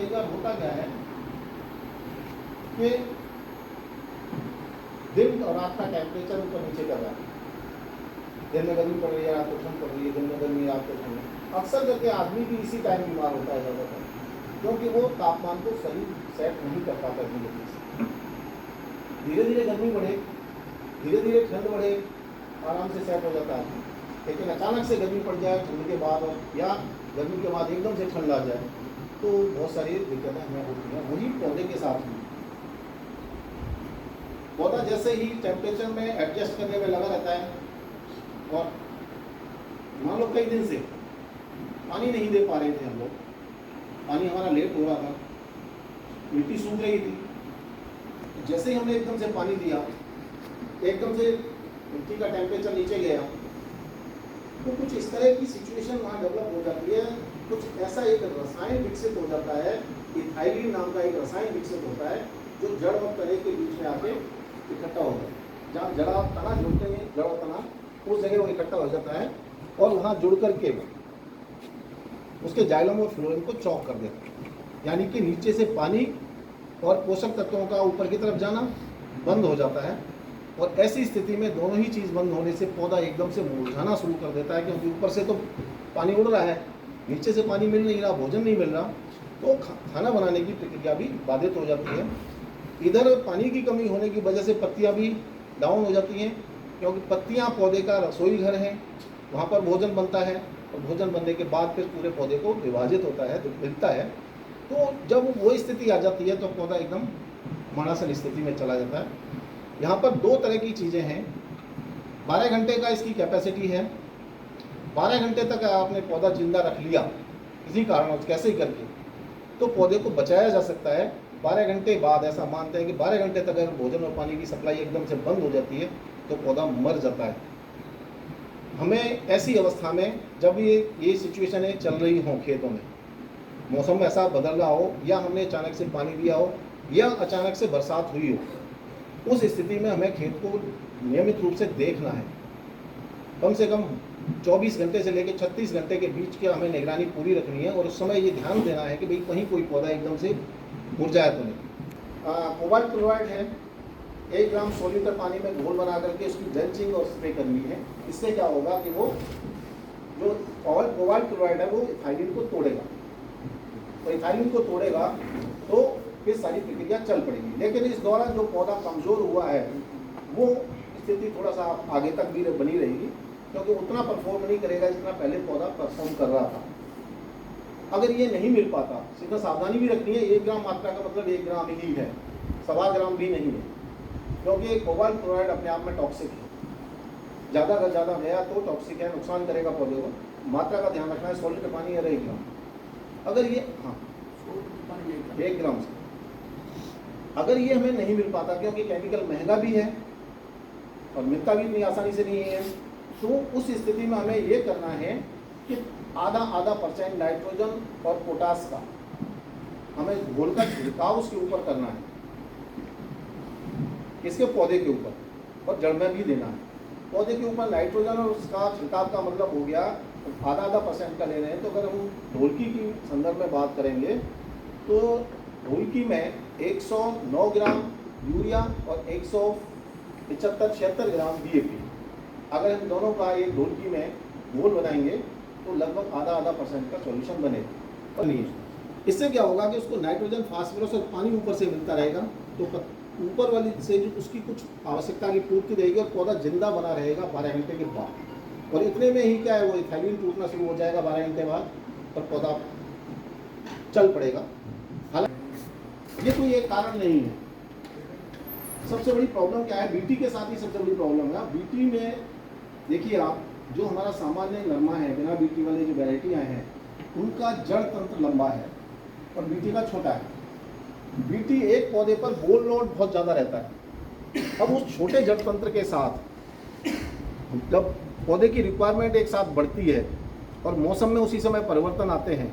कई बार होता क्या है कि दिन और रात का टेम्परेचर ऊपर नीचे कर रहा है, दिन में गर्मी पड़ रही है, रात को ठंड पड़ रही है, दिन में गर्मी, रात को ठंड। अक्सर करके आदमी भी इसी टाइम बीमार होता है ज़्यादातर, क्योंकि वो तापमान को सही सेट नहीं कर पाता अपनी गति से। धीरे धीरे गर्मी बढ़े, धीरे धीरे ठंड बढ़े, आराम से सेट हो जाता है। लेकिन अचानक से गर्मी पड़ जाए ठंड के बाद, या गर्मी के बाद एकदम से ठंड आ जाए, तो बहुत सारी दिक्कतें हमें होती हैं। वही पौधे के साथ भी, पौधा जैसे ही टेम्परेचर में एडजस्ट करने में लगा रहता है, और मान लो कई दिन से पानी नहीं दे पा रहे थे हम लोग, पानी हमारा लेट हो रहा था, मिट्टी सूख रही थी, जैसे ही हमने एकदम से पानी दिया, एकदम से मिट्टी का टेम्परेचर नीचे गया, तो कुछ इस तरह की सिचुएशन वहाँ डेवलप हो जाती है। कुछ ऐसा एक रसायन विकसित हो जाता है, इथाइलिन नाम का एक रसायन विकसित होता है, जो जड़ और तने के बीच में आके इकट्ठा होता है। जहाँ जड़ और तना जुड़ते हैं, जड़ और तना, उस जगह वो इकट्ठा हो जाता है, और वहाँ जुड़ करके उसके जाइलम और फ्लोएम को चौक कर देता है। यानी कि नीचे से पानी और पोषक तत्वों का ऊपर की तरफ जाना बंद हो जाता है, और ऐसी स्थिति में दोनों ही चीज़ बंद होने से पौधा एकदम से मुरझाना शुरू कर देता है, क्योंकि ऊपर से तो पानी उड़ रहा है, नीचे से पानी मिल नहीं रहा, भोजन नहीं मिल रहा, तो खाना बनाने की प्रक्रिया भी बाधित हो जाती है। इधर पानी की कमी होने की वजह से पत्तियां भी डाउन हो जाती हैं, क्योंकि पत्तियां पौधे का रसोई घर है, वहाँ पर भोजन बनता है, और भोजन बनने के बाद फिर पूरे पौधे को विभाजित होता है, मिलता है। तो जब वो स्थिति आ जाती है तो पौधा एकदम मरणासन स्थिति में चला जाता है। यहाँ पर दो तरह की चीज़ें हैं। 12 घंटे का इसकी कैपेसिटी है, 12 घंटे तक आपने पौधा जिंदा रख लिया किसी कारण कैसे ही करके, तो पौधे को बचाया जा सकता है। 12 घंटे बाद ऐसा मानते हैं कि 12 घंटे तक अगर भोजन और पानी की सप्लाई एकदम से बंद हो जाती है तो पौधा मर जाता है। हमें ऐसी अवस्था में, जब ये सिचुएशन चल रही हो, खेतों में मौसम में ऐसा बदल रहा हो, या हमने अचानक से पानी दिया हो, या अचानक से बरसात हुई हो, उस स्थिति में हमें खेत को नियमित रूप से देखना है। कम से कम 24 घंटे से लेकर 36 घंटे के बीच की हमें निगरानी पूरी रखनी है, और उस समय ये ध्यान देना है कि भाई कहीं कोई पौधा एकदम से मुरझाया तो नहीं। कोबाल्ट क्लोराइड है, 1 ग्राम 100 लीटर पानी में घोल बना करके उसकी ड्रेंचिंग और स्प्रे करनी है। इससे क्या होगा कि वो जो कोबाल्ट क्लोराइड है वो इथाइलिन को तोड़ेगा, तो इथाइलिन को तोड़ेगा तो फिर सारी प्रक्रिया चल पड़ेगी। लेकिन इस दौरान जो पौधा कमज़ोर हुआ है वो स्थिति थोड़ा सा आगे तक भी बनी रहेगी, क्योंकि उतना परफॉर्म नहीं करेगा जितना पहले पौधा परफॉर्म कर रहा था। अगर ये नहीं मिल पाता, सीधा सावधानी भी रखनी है, 1 ग्राम मात्रा का मतलब 1 ग्राम ही है, 1.25 ग्राम भी नहीं है, क्योंकि कोबाल्ट क्लोराइड अपने आप में टॉक्सिक है। ज़्यादा अगर ज़्यादा गया तो टॉक्सिक है, नुकसान करेगा पौधे को। मात्रा का ध्यान रखना है, 100 लीटर पानी या 1 ग्राम। अगर ये 1 ग्राम से अगर ये हमें नहीं मिल पाता, क्योंकि केमिकल महंगा भी है और मिलता भी इतनी आसानी से नहीं है, तो उस स्थिति में हमें ये करना है कि आधा % नाइट्रोजन और पोटास का हमें घोल का छिड़काव उसके ऊपर करना है, इसके पौधे के ऊपर, और जड़ में भी देना है। पौधे के ऊपर नाइट्रोजन और उसका छिड़काव का मतलब हो गया आधा % का ले रहे हैं। तो अगर हम ढोलकी की संदर्भ में बात करेंगे तो ढोलकी में 109 ग्राम यूरिया और 175-76 ग्राम DAP, अगर हम दोनों का एक ढोलकी में घोल बनाएंगे तो लगभग आधा % का सॉल्यूशन बनेगा। और नहीं, इससे क्या होगा कि उसको नाइट्रोजन, फास्फोरस और पानी ऊपर से मिलता रहेगा, तो ऊपर वाली से जो उसकी कुछ आवश्यकता की पूर्ति रहेगी, और पौधा जिंदा बना रहेगा 12 घंटे के बाद। और इतने में ही क्या है, वो इथाइलिन टूटना शुरू हो जाएगा 12 घंटे बाद, और पौधा चल पड़ेगा। हालांकि ये कोई एक कारण नहीं है। सबसे बड़ी प्रॉब्लम क्या है, बीटी के साथ ही सबसे बड़ी प्रॉब्लम है। बीटी में देखिए आप, जो हमारा सामान्य नरमा है, बिना बीटी वाले जो वैरायटियाँ हैं, उनका जड़ तंत्र लंबा है और बीटी का छोटा है। बीटी एक पौधे पर बोल लोड बहुत ज़्यादा रहता है। अब उस छोटे जड़ तंत्र के साथ जब पौधे की रिक्वायरमेंट एक साथ बढ़ती है और मौसम में उसी समय परिवर्तन आते हैं,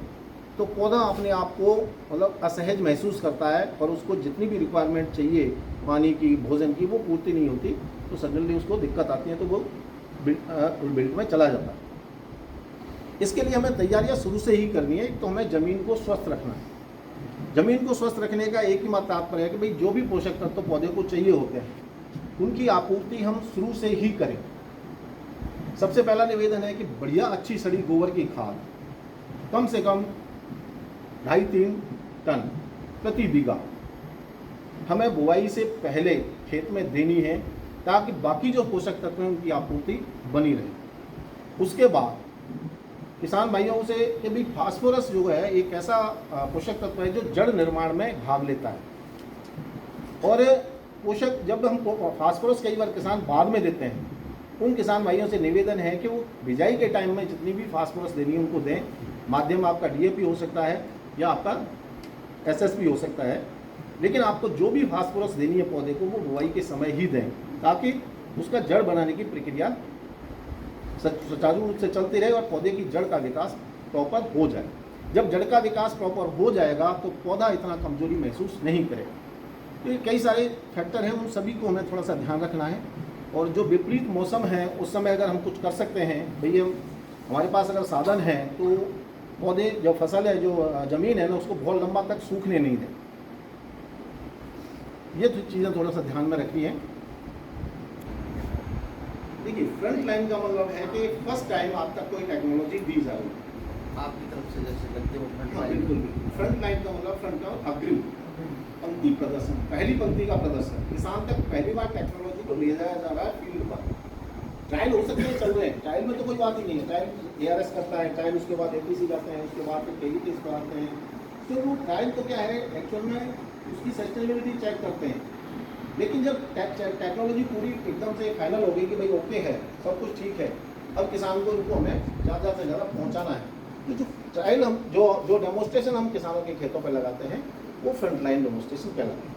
तो पौधा अपने आप को मतलब असहज महसूस करता है, और उसको जितनी भी रिक्वायरमेंट चाहिए पानी की, भोजन की, वो पूर्ति नहीं होती, तो सडनली उसको दिक्कत आती है, तो वो बिल्ट में चला जाता है। इसके लिए हमें तैयारियां शुरू से ही करनी है। तो हमें ज़मीन को स्वस्थ रखना है, जमीन को स्वस्थ रखने का एक ही मात्र तात्पर्य है कि भाई जो भी पोषक तत्व पौधे को चाहिए होते हैं उनकी आपूर्ति हम शुरू से ही करें। सबसे पहला निवेदन है कि बढ़िया अच्छी सड़ी गोबर की खाद कम से कम 2.5-3 टन प्रति बीघा हमें बुआई से पहले खेत में देनी है, ताकि बाकी जो पोषक तत्व हैं उनकी आपूर्ति बनी रहे। उसके बाद किसान भाइयों से कि भाई फास्फोरस जो है एक ऐसा पोषक तत्व है जो जड़ निर्माण में भाग लेता है, और पोषक जब हम फास्फोरस कई बार किसान बाद में देते हैं, उन किसान भाइयों से निवेदन है कि वो बिजाई के टाइम में जितनी भी फास्फोरस देनी है उनको दें। माध्यम आपका डीएपी हो सकता है या आपका एसएसपी हो सकता है, लेकिन आपको जो भी फास्फोरस देनी है पौधे को वो बुआई के समय ही दें, ताकि उसका जड़ बनाने की प्रक्रिया सुचारू रूप से चलती रहे और पौधे की जड़ का विकास प्रॉपर हो जाए। जब जड़ का विकास प्रॉपर हो जाएगा तो पौधा इतना कमजोरी महसूस नहीं करेगा। तो ये कई सारे फैक्टर हैं, उन सभी को हमें थोड़ा सा ध्यान रखना है। और जो विपरीत मौसम है उस समय अगर हम कुछ कर सकते हैं, भैया हमारे पास अगर साधन है तो पौधे जो फसल है जो ज़मीन है ना उसको बहुत लंबा तक सूखने नहीं दें। ये चीज़ें थोड़ा सा ध्यान में रखनी है। देखिए फ्रंट लाइन का मतलब है कि फर्स्ट टाइम आप तक कोई टेक्नोलॉजी दी जा रही है आपकी तरफ से, जैसे लगते हो फ्रंट लाइन। बिल्कुल। फ्रंट लाइन का मतलब फ्रंट का अग्रिम पंक्ति प्रदर्शन, पहली पंक्ति का प्रदर्शन। किसान तक पहली बार टेक्नोलॉजी को ले जाया जा रहा है फील्ड पर। ट्रायल हो सकते हैं, चल रहे हैं, ट्रायल में तो कोई बात ही नहीं है। ट्रायल एआरएस करता है, ट्रायल उसके बाद एपीसी करते हैं, उसके बाद फिर केवी टेस्ट कराते हैं। तो वो ट्रायल तो क्या है, एक्चुअल में उसकी सस्टेनेबिलिटी चेक करते हैं। लेकिन जब टेक्नोलॉजी पूरी एकदम से फाइनल हो गई कि भाई ओके है, सब कुछ ठीक है, अब किसान को उनको हमें ज़्यादा से ज़्यादा पहुंचाना है। तो जो ट्रायल हम जो डेमोस्ट्रेशन हम किसानों के खेतों पर लगाते हैं वो फ्रंट लाइन डेमोस्ट्रेशन कहलाता है।